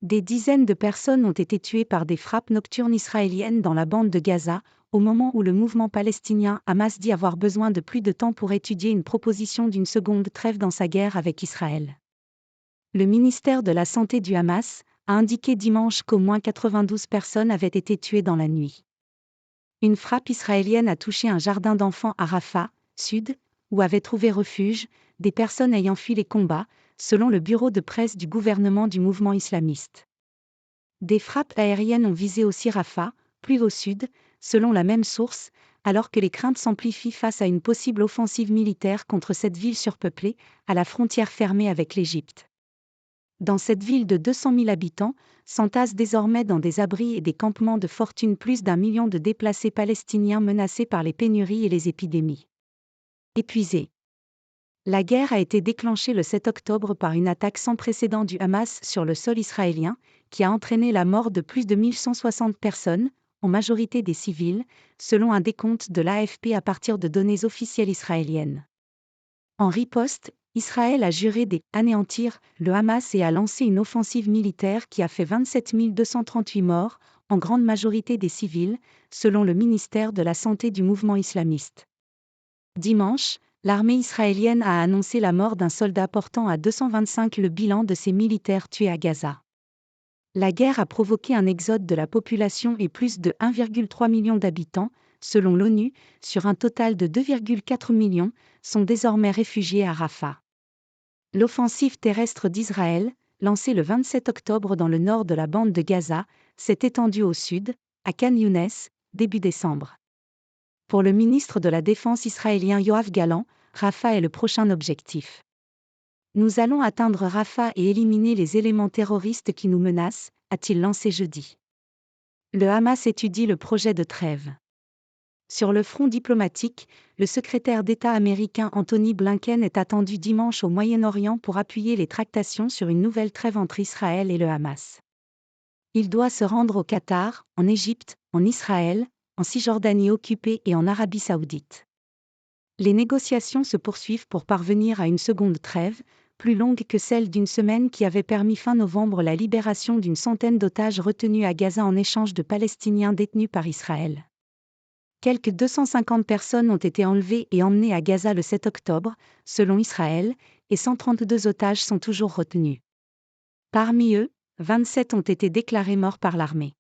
Des dizaines de personnes ont été tuées par des frappes nocturnes israéliennes dans la bande de Gaza, au moment où le mouvement palestinien Hamas dit avoir besoin de plus de temps pour étudier une proposition d'une seconde trêve dans sa guerre avec Israël. Le ministère de la Santé du Hamas a indiqué dimanche qu'au moins 92 personnes avaient été tuées dans la nuit. Une frappe israélienne a touché un jardin d'enfants à Rafah, sud, où avaient trouvé refuge des personnes ayant fui les combats, selon le bureau de presse du gouvernement du mouvement islamiste. Des frappes aériennes ont visé aussi Rafah, plus au sud, selon la même source, alors que les craintes s'amplifient face à une possible offensive militaire contre cette ville surpeuplée, à la frontière fermée avec l'Égypte. Dans cette ville de 200 000 habitants, s'entassent désormais dans des abris et des campements de fortune plus d'1 million de déplacés palestiniens menacés par les pénuries et les épidémies. Épuisés. La guerre a été déclenchée le 7 octobre par une attaque sans précédent du Hamas sur le sol israélien, qui a entraîné la mort de plus de 1160 personnes, en majorité des civils, selon un décompte de l'AFP à partir de données officielles israéliennes. En riposte, Israël a juré d'anéantir le Hamas et a lancé une offensive militaire qui a fait 27 238 morts, en grande majorité des civils, selon le ministère de la Santé du mouvement islamiste. Dimanche, l'armée israélienne a annoncé la mort d'un soldat portant à 225 le bilan de ses militaires tués à Gaza. La guerre a provoqué un exode de la population et plus de 1,3 million d'habitants, selon l'ONU, sur un total de 2,4 millions, sont désormais réfugiés à Rafah. L'offensive terrestre d'Israël, lancée le 27 octobre dans le nord de la bande de Gaza, s'est étendue au sud, à Khan Younes, début décembre. Pour le ministre de la Défense israélien Yoav Gallant, Rafah est le prochain objectif. Nous allons atteindre Rafah et éliminer les éléments terroristes qui nous menacent, a-t-il lancé jeudi. Le Hamas étudie le projet de trêve. Sur le front diplomatique, le secrétaire d'État américain Anthony Blinken est attendu dimanche au Moyen-Orient pour appuyer les tractations sur une nouvelle trêve entre Israël et le Hamas. Il doit se rendre au Qatar, en Égypte, en Israël, en Cisjordanie occupée et en Arabie saoudite. Les négociations se poursuivent pour parvenir à une seconde trêve, plus longue que celle d'une semaine qui avait permis fin novembre la libération d'une centaine d'otages retenus à Gaza en échange de Palestiniens détenus par Israël. Quelques 250 personnes ont été enlevées et emmenées à Gaza le 7 octobre, selon Israël, et 132 otages sont toujours retenus. Parmi eux, 27 ont été déclarés morts par l'armée.